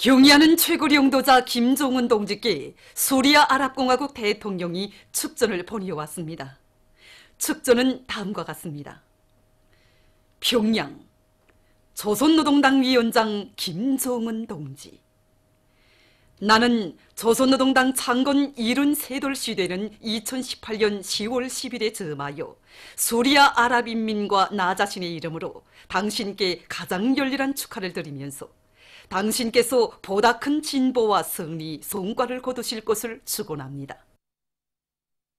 경의하는 최고領導자 김정은 동지께 수리아 아랍공화국 대통령이 축전을 보내왔습니다. 축전은 다음과 같습니다. 평양 조선노동당 위원장 김정은 동지. 나는 조선노동당 창건 73돌 시대는 2018년 10월 10일에 즈음하여 수리아 아랍인민과 나 자신의 이름으로 당신께 가장 열렬한 축하를 드리면서 당신께서 보다 큰 진보와 승리, 성과를 거두실 것을 축원합니다.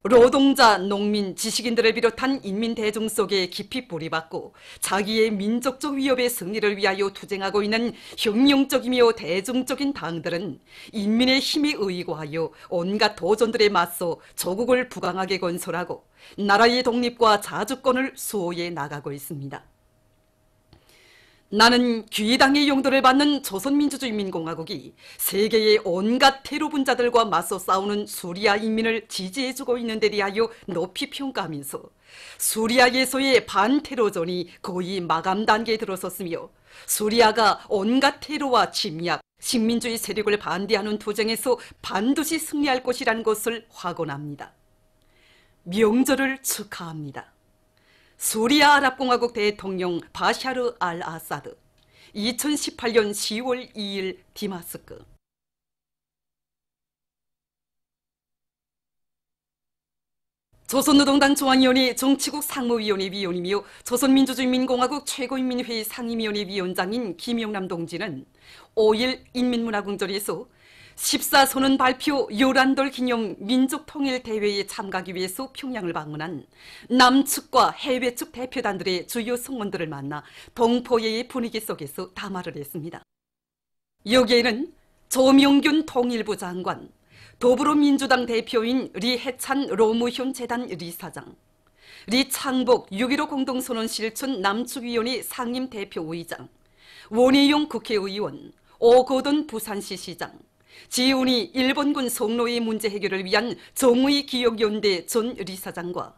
노동자, 농민, 지식인들을 비롯한 인민 대중 속에 깊이 뿌리박고 자기의 민족적 위협의 승리를 위하여 투쟁하고 있는 혁명적이며 대중적인 당들은 인민의 힘에 의거하여 온갖 도전들에 맞서 조국을 부강하게 건설하고 나라의 독립과 자주권을 수호해 나가고 있습니다. 나는 귀당의 용도를 받는 조선민주주의인민공화국이 세계의 온갖 테러 분자들과 맞서 싸우는 수리아 인민을 지지해주고 있는 데 대하여 높이 평가하면서 수리아에서의 반테러전이 거의 마감 단계에 들어섰으며 수리아가 온갖 테러와 침략, 식민주의 세력을 반대하는 투쟁에서 반드시 승리할 것이라는 것을 확언합니다. 명절을 축하합니다. 수리아 아랍공화국 대통령 바샤르 알 아사드 2018년 10월 2일 디마스크. 조선노동당 중앙위원회 정치국 상무위원회 위원이며 조선민주주의인민공화국 최고인민회의 상임위원회 위원장인 김영남 동지는 5일 인민문화궁전에서 14선언 발표 요란돌 기념 민족통일대회에 참가하기 위해서 평양을 방문한 남측과 해외 측 대표단들의 주요 성원들을 만나 동포회의 분위기 속에서 담화를 했습니다. 여기에는 조명균 통일부 장관, 더불어민주당 대표인 리해찬 노무현 재단 리사장, 리창복 6.15 공동선언 실천 남측위원회 상임대표의장, 원희용 국회의원, 오거돈 부산시 시장, 지훈이 일본군 성노예 문제 해결을 위한 정의 기억연대 전 리사장과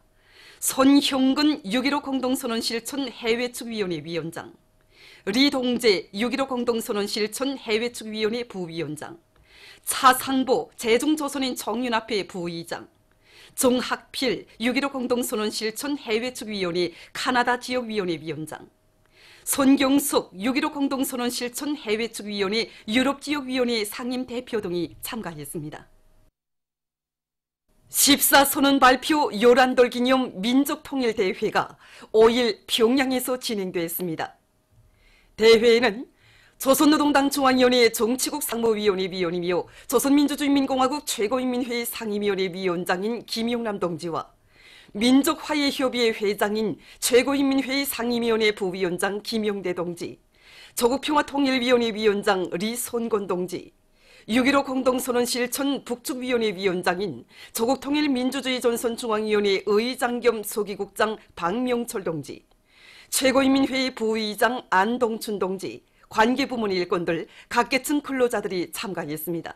손형근 6.15 공동선언 실천 해외측위원회 위원장, 리동재 6.15 공동선언 실천 해외측위원회 부위원장, 차상보 제중조선인 정윤합회 부의장, 정학필 6.15 공동선언 실천 해외측위원회 카나다 지역위원회 위원장, 손경숙 6.15 공동선언 실천 해외측위원회 유럽지역위원회 상임대표 등이 참가했습니다. 14선언 발표 요란돌 기념 민족통일대회가 5일 평양에서 진행됐습니다. 대회에는 조선노동당 중앙위원회 정치국 상무위원회 위원이며 조선민주주의인민공화국 최고인민회의 상임위원회 위원장인 김용남 동지와 민족화해협의회 회장인 최고인민회의 상임위원회 부위원장 김용대 동지, 조국평화통일위원회 위원장 리손건 동지, 6.15 공동선언 실천 북측위원회 위원장인 조국통일민주주의전선중앙위원회 의장 겸 서기국장 박명철 동지, 최고인민회의 부의장 안동춘 동지, 관계부문 일꾼들, 각계층 근로자들이 참가했습니다.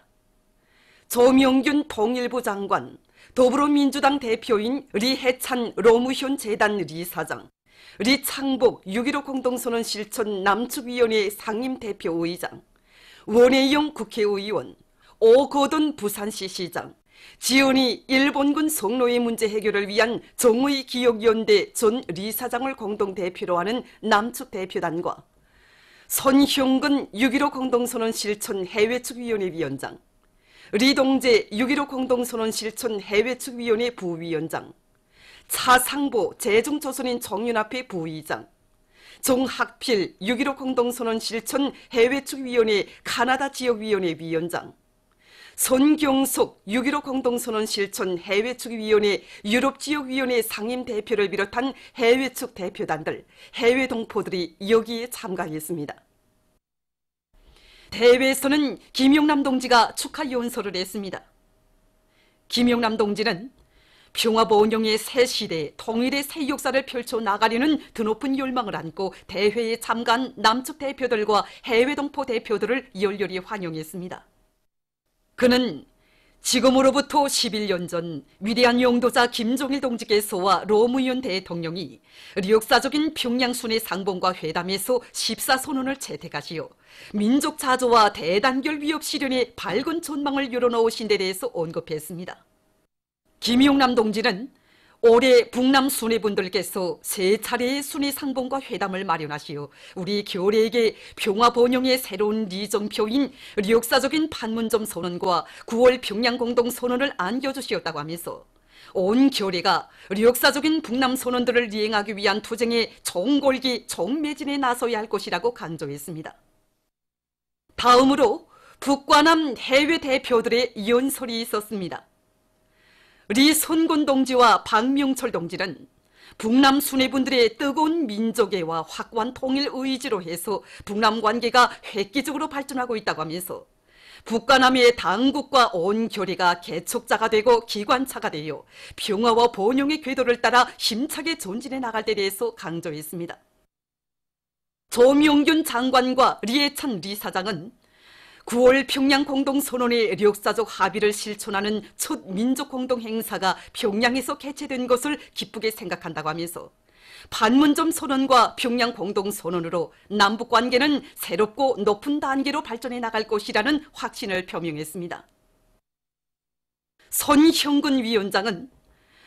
조명균 통일부 장관, 더불어민주당 대표인 리해찬 노무현 재단 리사장, 리창복 6.15 공동선언 실천 남측위원회 상임대표의장, 원혜영 국회의원, 오거돈 부산시 시장, 지훈이 일본군 성노예 문제 해결을 위한 정의 기억연대 전 리사장을 공동대표로 하는 남측 대표단과 손형근 6.15 공동선언 실천 해외측위원회 위원장, 리동재 6.15 공동선언 실천 해외측위원회 부위원장, 차상보 제중조선인 정윤합회 부의장, 정학필 6.15 공동선언 실천 해외측위원회 카나다 지역위원회 위원장, 손경숙 6.15 공동선언 실천 해외측위원회 유럽지역위원회 상임대표를 비롯한 해외측 대표단들, 해외 동포들이 여기에 참가했습니다. 대회에서는 김용남 동지가 축하 연설을 했습니다. 김용남 동지는 평화보온령의 새 시대, 통일의 새 역사를 펼쳐나가려는 드높은 열망을 안고 대회에 참가한 남측 대표들과 해외 동포 대표들을 열렬히 환영했습니다. 그는 지금으로부터 11년 전 위대한 용도자 김종일 동지께서와 노무현 대통령이 역사적인 평양 순회 상봉과 회담에서 14선언을 채택하시어 민족 자조와 대단결 위협 실현에 밝은 전망을 열어놓으신 데 대해서 언급했습니다. 김용남 동지는 올해 북남 순회분들께서 세 차례의 순회 상봉과 회담을 마련하시어 우리 교례에게 평화 번영의 새로운 리정표인 역사적인 판문점 선언과 9월 평양 공동 선언을 안겨주시었다고 하면서 온 교례가 역사적인 북남 선언들을 이행하기 위한 투쟁에 정골기 정매진에 나서야 할 것이라고 강조했습니다. 다음으로 북과 남 해외 대표들의 연설이 있었습니다. 리손군 동지와 박명철 동지는 북남 수뇌분들의 뜨거운 민족애와 확고한 통일 의지로 해서 북남 관계가 획기적으로 발전하고 있다고 하면서 북과 남의 당국과 온 교례가 개척자가 되고 기관차가 되어 평화와 번영의 궤도를 따라 힘차게 전진해 나갈 데 대해서 강조했습니다. 조명균 장관과 리해찬 리사장은 9월 평양 공동선언의 역사적 합의를 실천하는 첫 민족공동행사가 평양에서 개최된 것을 기쁘게 생각한다고 하면서 판문점 선언과 평양 공동선언으로 남북관계는 새롭고 높은 단계로 발전해 나갈 것이라는 확신을 표명했습니다. 손형근 위원장은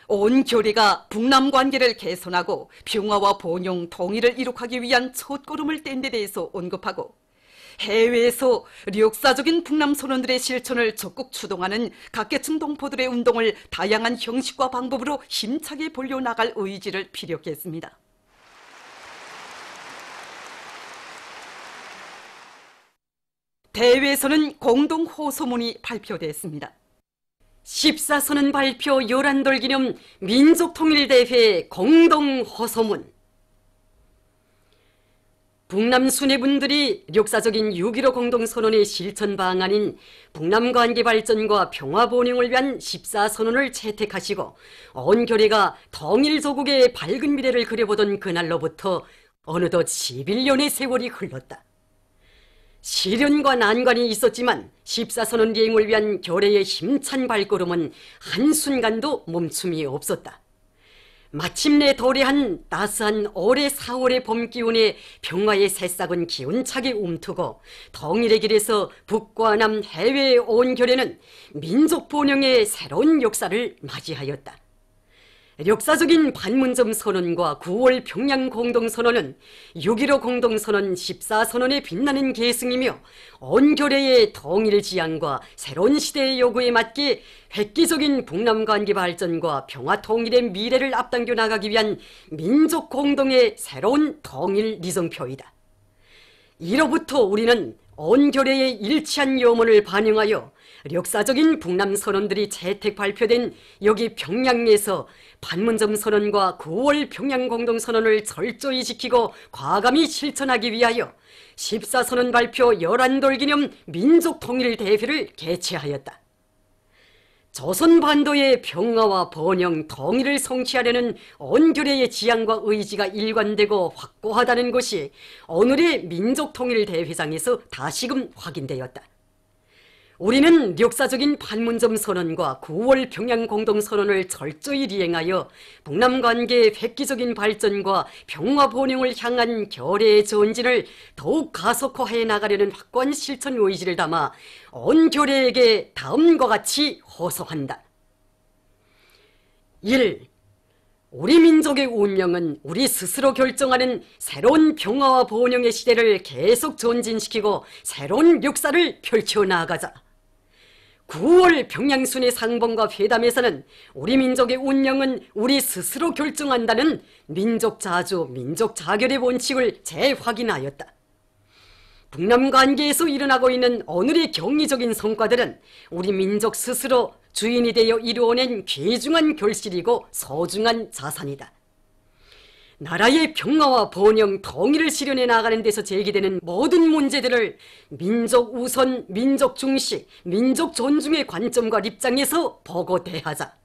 온 교례가 북남 관계를 개선하고 평화와 번영, 통일을 이룩하기 위한 첫걸음을 뗀 데 대해서 언급하고 해외에서 역사적인 북남 선언들의 실천을 적극 추동하는 각계층 동포들의 운동을 다양한 형식과 방법으로 힘차게 벌려나갈 의지를 피력했습니다. 대회에서는 공동호소문이 발표됐습니다. 14선언 발표 요란돌 기념 민족통일대회 공동호소문. 북남 수뇌분들이 역사적인 6.15 공동선언의 실천 방안인 북남 관계 발전과 평화 번영을 위한 14선언을 채택하시고 온 교례가 통일조국의 밝은 미래를 그려보던 그날로부터 어느덧 11년의 세월이 흘렀다. 시련과 난관이 있었지만 14선언 이행을 위한 교례의 힘찬 발걸음은 한순간도 멈춤이 없었다. 마침내 도래한 따스한 올해 4월의 봄 기운에 평화의 새싹은 기운차게 움트고 통일의 길에서 북과 남 해외에 온 교례는 민족 번영의 새로운 역사를 맞이하였다. 역사적인 판문점 선언과 9월 평양 공동선언은 6.15 공동선언 14선언에 빛나는 계승이며 온 교례의 통일 지향과 새로운 시대의 요구에 맞게 획기적인 북남 관계 발전과 평화 통일의 미래를 앞당겨 나가기 위한 민족 공동의 새로운 통일 리정표이다. 이로부터 우리는 온 교례의 일치한 염원을 반영하여 역사적인 북남 선언들이 채택 발표된 여기 평양에서 판문점 선언과 9월 평양 공동선언을 철저히 지키고 과감히 실천하기 위하여 14선언 발표 열한돌 기념 민족통일대회를 개최하였다. 조선반도의 평화와 번영, 통일을 성취하려는 온 교례의 지향과 의지가 일관되고 확고하다는 것이 오늘의 민족통일대회장에서 다시금 확인되었다. 우리는 역사적인 판문점 선언과 9월 평양 공동선언을 철저히 이행하여 북남 관계의 획기적인 발전과 평화 번영을 향한 교례의 전진을 더욱 가속화해 나가려는 확고한 실천 의지를 담아 온 교례에게 다음과 같이 호소한다. 1. 우리 민족의 운명은 우리 스스로 결정하는 새로운 평화와 번영의 시대를 계속 전진시키고 새로운 역사를 펼쳐나가자. 9월 평양순회 상봉과 회담에서는 우리 민족의 운명은 우리 스스로 결정한다는 민족 자주, 민족 자결의 원칙을 재확인하였다. 북남 관계에서 일어나고 있는 오늘의 경리적인 성과들은 우리 민족 스스로 주인이 되어 이루어낸 귀중한 결실이고 소중한 자산이다. 나라의 평화와 번영, 통일을 실현해 나가는 데서 제기되는 모든 문제들을 민족 우선, 민족 중시, 민족 존중의 관점과 입장에서 보고 대하자.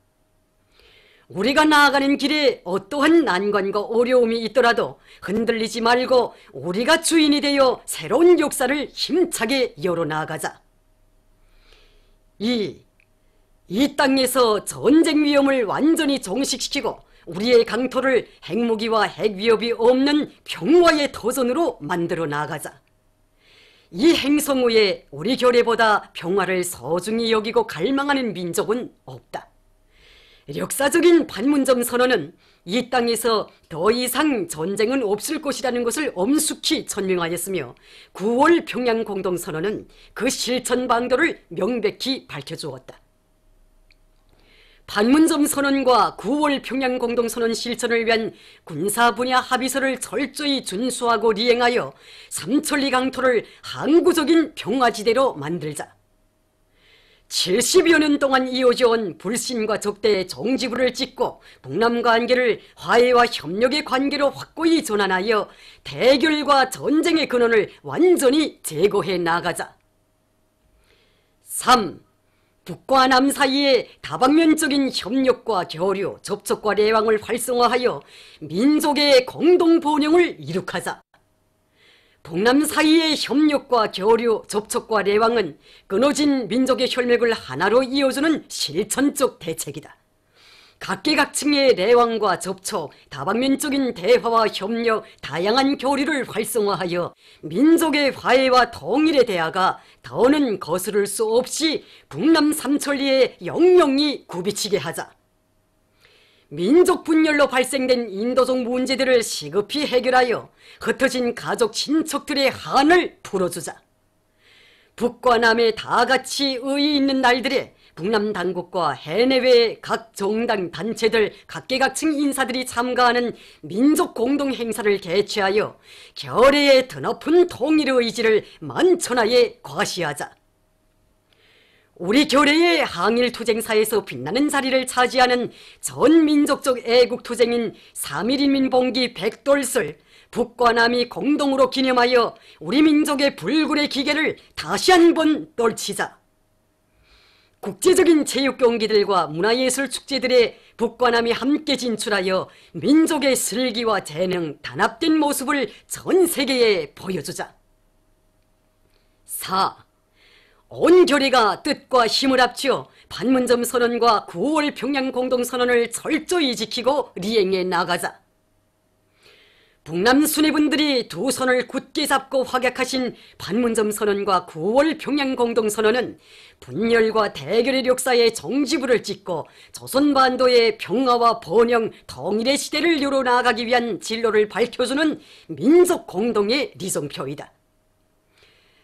우리가 나아가는 길에 어떠한 난관과 어려움이 있더라도 흔들리지 말고 우리가 주인이 되어 새로운 역사를 힘차게 열어나가자. 2. 이 땅에서 전쟁 위험을 완전히 종식시키고 우리의 강토를 핵무기와 핵위협이 없는 평화의 터전으로 만들어 나가자. 이 행성 후에 우리 결의보다 평화를 소중히 여기고 갈망하는 민족은 없다. 역사적인 판문점 선언은 이 땅에서 더 이상 전쟁은 없을 것이라는 것을 엄숙히 천명하였으며 9월 평양 공동선언은 그 실천 방도를 명백히 밝혀주었다. 판문점 선언과 9월 평양 공동선언 실천을 위한 군사 분야 합의서를 철저히 준수하고 리행하여 삼천리 강토를 항구적인 평화지대로 만들자. 70여 년 동안 이어져온 불신과 적대의 종지부를 찍고 북남 관계를 화해와 협력의 관계로 확고히 전환하여 대결과 전쟁의 근원을 완전히 제거해 나가자. 3. 북과 남 사이의 다방면적인 협력과 교류, 접촉과 내왕을 활성화하여 민족의 공동 번영을 이룩하자. 북남 사이의 협력과 교류, 접촉과 내왕은 끊어진 민족의 혈맥을 하나로 이어주는 실천적 대책이다. 각계각층의 내왕과 접촉, 다방면적인 대화와 협력, 다양한 교류를 활성화하여 민족의 화해와 통일의 대화가 더는 거스를 수 없이 북남 삼천리에 영영히 굽이치게 하자. 민족 분열로 발생된 인도적 문제들을 시급히 해결하여 흩어진 가족 친척들의 한을 풀어주자. 북과 남의 다같이 의의 있는 날들에 북남 당국과 해내외의 각 정당 단체들 각계각층 인사들이 참가하는 민족 공동 행사를 개최하여 결의의 드높은 통일의 의지를 만천하에 과시하자. 우리 결의의 항일투쟁사에서 빛나는 자리를 차지하는 전민족적 애국투쟁인 3.1인민봉기 백돌설 북과 남이 공동으로 기념하여 우리 민족의 불굴의 기계를 다시 한번 떨치자. 국제적인 체육 경기들과 문화예술 축제들에 북과 남이 함께 진출하여 민족의 슬기와 재능, 단합된 모습을 전 세계에 보여주자. 4. 온 결의가 뜻과 힘을 합쳐 판문점 선언과 9월 평양 공동선언을 철저히 지키고 리행해 나가자. 북남 수뇌분들이 두 손을 굳게 잡고 확약하신 판문점 선언과 9월 평양 공동선언은 분열과 대결의 역사의 정지부를 찍고 조선반도의 평화와 번영, 통일의 시대를 열어나가기 위한 진로를 밝혀주는 민족 공동의 리정표이다.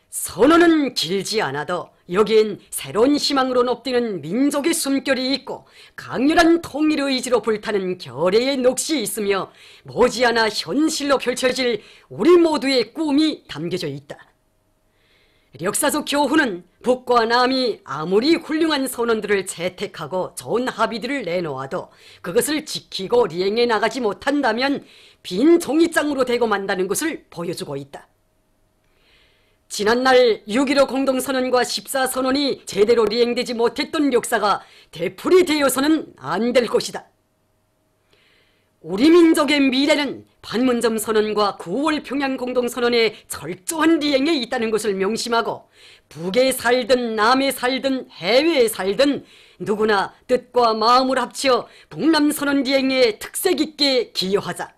선언은 길지 않아도 여기엔 새로운 희망으로 높디는 민족의 숨결이 있고 강렬한 통일의 의지로 불타는 결의의 넋이 있으며 머지않아 현실로 펼쳐질 우리 모두의 꿈이 담겨져 있다. 역사적 교훈은 북과 남이 아무리 훌륭한 선언들을 채택하고 좋은 합의들을 내놓아도 그것을 지키고 리행해 나가지 못한다면 빈 종이장으로 되고 만다는 것을 보여주고 있다. 지난날 6.15 공동선언과 14선언이 제대로 리행되지 못했던 역사가 되풀이 되어서는 안 될 것이다. 우리 민족의 미래는 판문점 선언과 9월 평양 공동선언의 철저한 리행에 있다는 것을 명심하고 북에 살든 남에 살든 해외에 살든 누구나 뜻과 마음을 합쳐 북남선언 리행에 특색 있게 기여하자.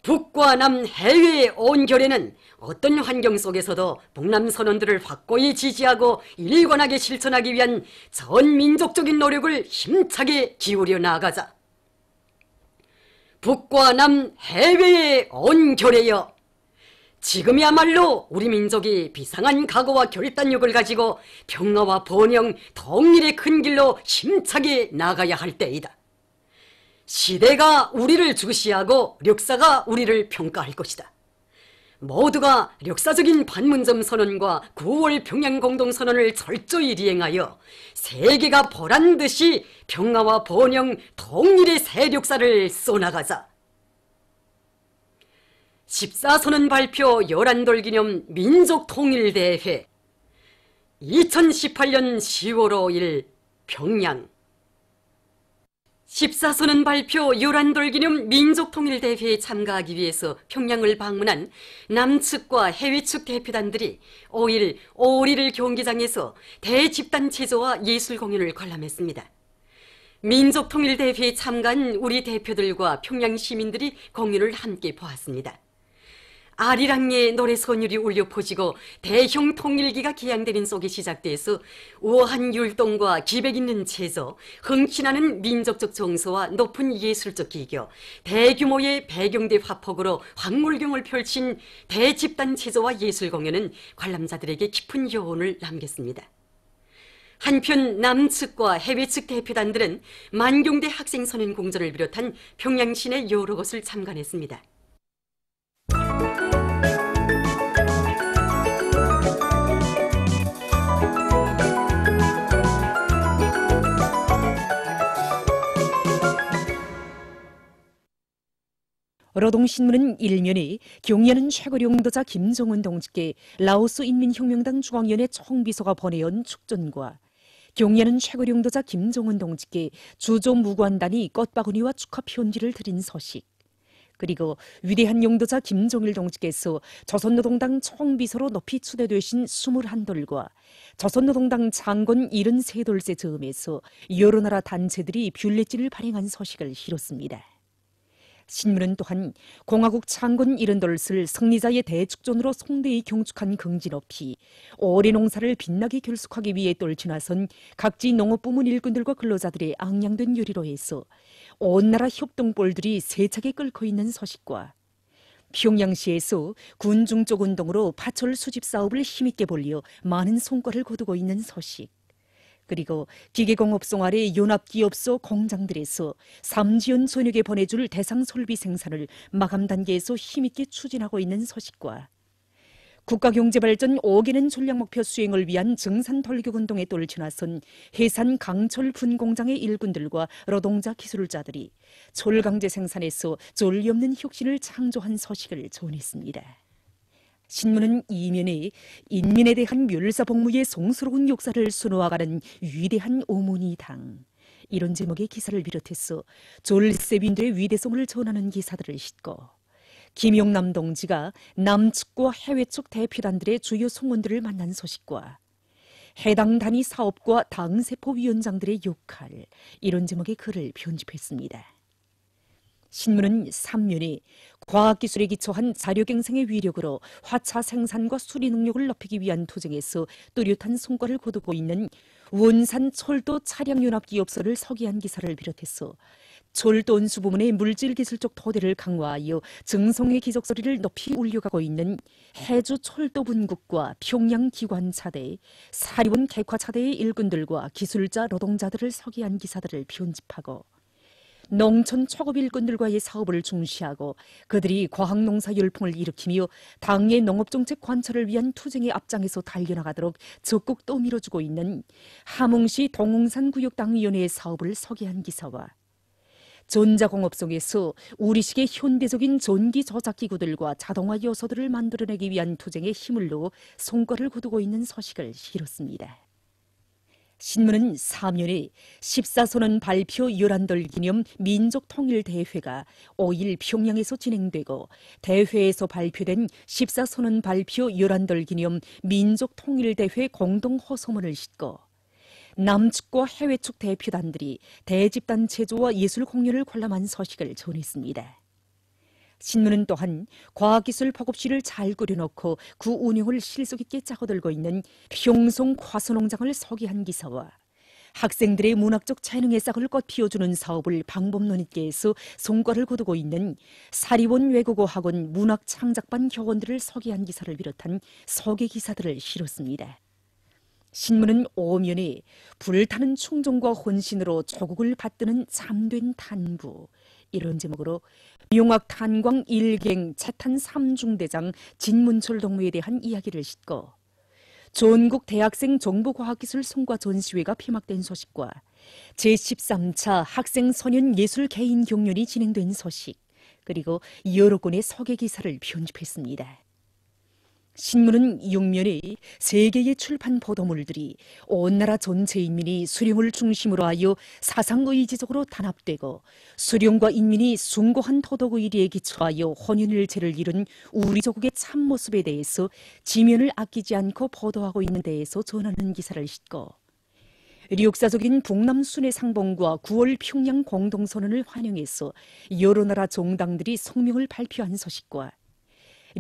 북과 남 해외의 온 결의는 어떤 환경 속에서도 북남 선언들을 확고히 지지하고 일관하게 실천하기 위한 전 민족적인 노력을 힘차게 기울여 나가자. 북과 남 해외의 온 결의여, 지금이야말로 우리 민족이 비상한 각오와 결단력을 가지고 평화와 번영, 통일의 큰 길로 힘차게 나가야 할 때이다. 시대가 우리를 주시하고 역사가 우리를 평가할 것이다. 모두가 역사적인 판문점 선언과 9월 평양 공동선언을 철저히 리행하여 세계가 보란 듯이 평화와 번영, 통일의 새 역사를 쏘나가자. 14선언 발표 열한돌 기념 민족통일대회 2018년 10월 5일 평양. 14선언 발표 요란돌 기념 민족통일대회에 참가하기 위해서 평양을 방문한 남측과 해외측 대표단들이 5일 오리를 경기장에서 대집단 체조와 예술 공연을 관람했습니다. 민족통일대회에 참가한 우리 대표들과 평양 시민들이 공연을 함께 보았습니다. 아리랑의 노래 선율이 울려 퍼지고 대형 통일기가 기양되는 속에 시작돼서 우아한 율동과 기백 있는 체조, 흥취나는 민족적 정서와 높은 예술적 기교, 대규모의 배경대 화폭으로 황홀경을 펼친 대집단 체조와 예술 공연은 관람자들에게 깊은 여운을 남겼습니다. 한편 남측과 해외측 대표단들은 만경대 학생선언 공전을 비롯한 평양 시내 여러 곳을 참관했습니다. 노동신문은 일면에 경연은 최고령도자 김정은 동지께 라오스 인민혁명당 중앙위원회 총비서가 보내온 축전과 경연은 최고령도자 김정은 동지께 주조무관단이 꽃바구니와 축하 편지를 드린 소식, 그리고 위대한 용도자 김정일 동지께서 조선노동당 총비서로 높이 추대되신 21돌과 조선노동당 장군 73돌세 즈음에서 여러 나라 단체들이 뷸레진을 발행한 소식을 실었습니다. 신문은 또한 공화국 창군 70돌을 승리자의 대축전으로 송대히 경축한 긍지 높이 오래 농사를 빛나게 결속하기 위해 떨쳐나선 각지 농업부문 일꾼들과 근로자들의 앙양된 요리로 해서 온 나라 협동볼들이 세차게 끓고 있는 소식과 평양시에서 군중적 운동으로 파철 수집 사업을 힘있게 벌려 많은 성과를 거두고 있는 소식, 그리고 기계공업송 아래 연합기업소 공장들에서 삼지연 전역에 보내줄 대상 설비 생산을 마감 단계에서 힘있게 추진하고 있는 소식과 국가경제발전 5개년 전략목표 수행을 위한 증산돌격운동에 떨쳐나선 해산 강철 분공장의 일꾼들과 노동자 기술자들이 철강제 생산에서 전례 없는 혁신을 창조한 소식을 전했습니다. 신문은 이면에 인민에 대한 멸사복무의 송스러운 역사를 수놓아가는 위대한 어머니당, 이런 제목의 기사를 비롯해서 졸세빈들의 위대성을 전하는 기사들을 싣고 김용남 동지가 남측과 해외측 대표단들의 주요 성원들을 만난 소식과 해당 단위 사업과 당세포위원장들의 역할, 이런 제목의 글을 편집했습니다. 신문은 3면에 과학기술에 기초한 자료갱생의 위력으로 화차 생산과 수리 능력을 높이기 위한 투쟁에서 뚜렷한 성과를 거두고 있는 원산 철도 차량연합기업소를 소개한 기사를 비롯해서 철도 운수 부문의 물질기술적 토대를 강화하여 증성의 기적소리를 높이 울려가고 있는 해주 철도분국과 평양기관차대, 사리원 객화차대의 일꾼들과 기술자 노동자들을 소개한 기사들을 편집하고 농촌 초급 일꾼들과의 사업을 중시하고 그들이 과학농사 열풍을 일으키며 당의 농업정책 관철을 위한 투쟁의 앞장에서 달려나가도록 적극 떠밀어주고 있는 함흥시 동웅산구역당위원회의 사업을 소개한 기사와 전자공업성에서 우리식의 현대적인 전기 저작기구들과 자동화 요소들을 만들어내기 위한 투쟁에 힘을 넣어 성과를 거두고 있는 소식을 실었습니다. 신문은 3면에 14선언 발표 요란돌 기념 민족통일대회가 5일 평양에서 진행되고 대회에서 발표된 14선언 발표 요란돌 기념 민족통일대회 공동호소문을 싣고 남측과 해외측 대표단들이 대집단 체조와 예술 공연을 관람한 소식을 전했습니다. 신문은 또한 과학기술 보급실을 잘 꾸려놓고 그 운영을 실속 있게 짜고들고 있는 평송 과수농장을 소개한 기사와 학생들의 문학적 재능의 싹을 꽃피워주는 사업을 방법론 있게 해서 성과를 거두고 있는 사리원 외국어 학원 문학창작반 교원들을 소개한 기사를 비롯한 소개 기사들을 실었습니다. 신문은 5면에 불타는 충정과 혼신으로 조국을 받드는 참된 탄부, 이런 제목으로 용학 탄광 1갱 채탄 3중대장 진문철 동무에 대한 이야기를 싣고 전국 대학생 정보과학기술 성과 전시회가 폐막된 소식과 제13차 학생 선연 예술 개인 경연이 진행된 소식, 그리고 여러 건의 소개 기사를 편집했습니다. 신문은 6면에 3개의 출판 보도물들이 온 나라 전체 인민이 수령을 중심으로 하여 사상의지적으로 단합되고 수령과 인민이 숭고한 도덕의리에 기초하여 혼연일체를 이룬 우리 조국의 참모습에 대해서 지면을 아끼지 않고 보도하고 있는 데에서 전하는 기사를 싣고 역사적인 북남 순회 상봉과 9월 평양 공동선언을 환영해서 여러 나라 정당들이 성명을 발표한 소식과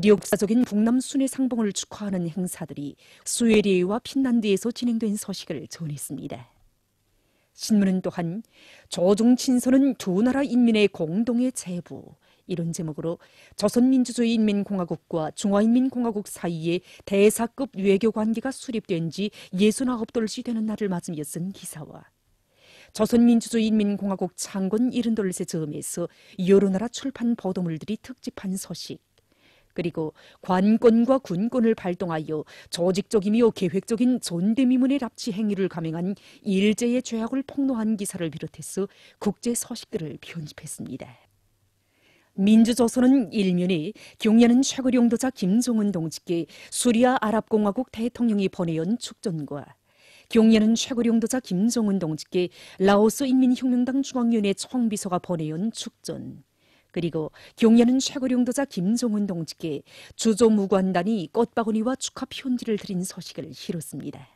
역사적인 북남 순회 상봉을 축하하는 행사들이 스웨덴과 핀란드에서 진행된 소식을 전했습니다. 신문은 또한 조중친서는 두 나라 인민의 공동의 제부 이런 제목으로 조선민주주의인민공화국과 중화인민공화국 사이에 대사급 외교관계가 수립된 지 69돌이 되는 날을 맞으며 쓴 기사와 조선민주주의인민공화국 창건 72세 즈음에서 여러 나라 출판 보도물들이 특집한 소식 그리고 관권과 군권을 발동하여 조직적이며 계획적인 존대미문의 납치 행위를 감행한 일제의 죄악을 폭로한 기사를 비롯해서 국제 소식들을 편집했습니다. 민주조선은 1면에 경야는 최고령도자 김정은 동지께 수리아 아랍공화국 대통령이 보내온 축전과 경야는 최고령도자 김정은 동지께 라오스 인민혁명당 중앙위원회 총비서가 보내온 축전 그리고 경야는 최고령도자 김정은 동지께 주조무관단이 꽃바구니와 축하 편지를 드린 소식을 실었습니다.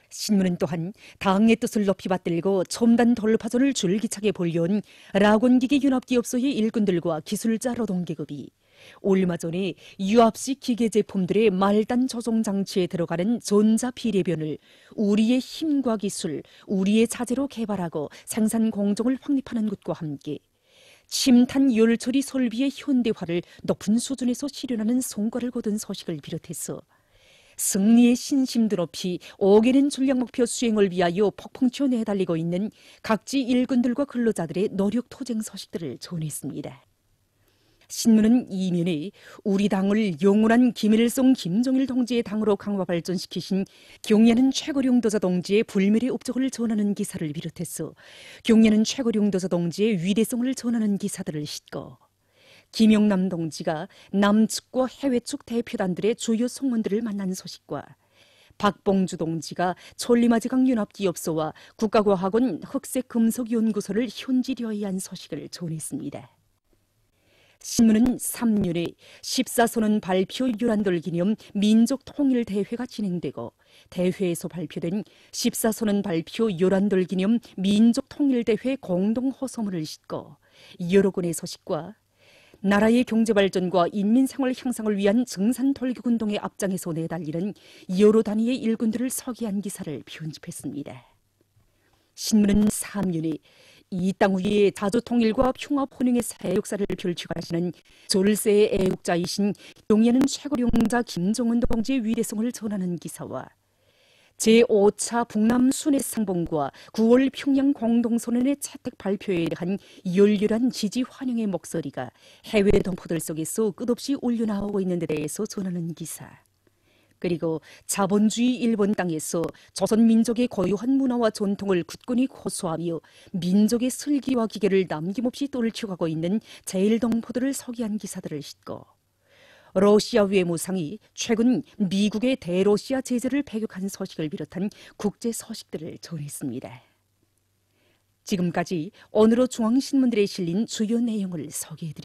신문은 또한 당의 뜻을 높이 받들고 첨단 돌파전을 줄기차게 벌려온 라곤기계 융합기업소의 일꾼들과 기술자 노동계급이 얼마 전에 유압식 기계제품들의 말단 조종 장치에 들어가는 전자 비례변을 우리의 힘과 기술, 우리의 자재로 개발하고 생산 공정을 확립하는 것과 함께 침탄 열처리 설비의 현대화를 높은 수준에서 실현하는 성과를 거둔 소식을 비롯해서 승리의 신심도 높이 5개년 전략목표 수행을 위하여 폭풍쳐 내달리고 있는 각지 일꾼들과 근로자들의 노력 투쟁 소식들을 전했습니다. 신문은 이면에 우리 당을 영원한 김일성, 김정일 동지의 당으로 강화 발전시키신 경야는 최고령도자 동지의 불멸의 업적을 전하는 기사를 비롯해서 경야는 최고령도자 동지의 위대성을 전하는 기사들을 싣고 김영남 동지가 남측과 해외측 대표단들의 주요 성원들을 만난 소식과 박봉주 동지가 천리마지강 연합기업소와 국가과학원 흑색금속연구소를 현지 려의한 소식을 전했습니다. 신문은 3년에 14선언 발표 유란돌 기념 민족통일대회가 진행되고 대회에서 발표된 14선언 발표 유란돌 기념 민족통일대회 공동호소문을 싣고 여러 건의 소식과 나라의 경제발전과 인민생활 향상을 위한 증산돌격운동의 앞장에서 내달리는 여러 단위의 일꾼들을 서기한 기사를 편집했습니다. 신문은 3년에 이 땅 위에 자주통일과 평화포능의 새 역사를 펼쳐가시는 졸세의 애국자이신 경야는 최고령자 김정은 동지의 위대성을 전하는 기사와 제5차 북남 순회상봉과 9월 평양 공동선언의 채택 발표에 대한 열렬한 지지 환영의 목소리가 해외 동포들 속에서 끝없이 울려나오고 있는 데 대해서 전하는 기사 그리고 자본주의 일본 땅에서 조선민족의 고유한 문화와 전통을 굳건히 고수하며 민족의 슬기와 기계를 남김없이 떨쳐가고 있는 제1동포들을 서기한 기사들을 싣고 러시아 외무상이 최근 미국의 대러시아 제재를 배격한 소식을 비롯한 국제 소식들을 전했습니다. 지금까지 오늘의 중앙신문들에 실린 주요 내용을 소개해드립니다.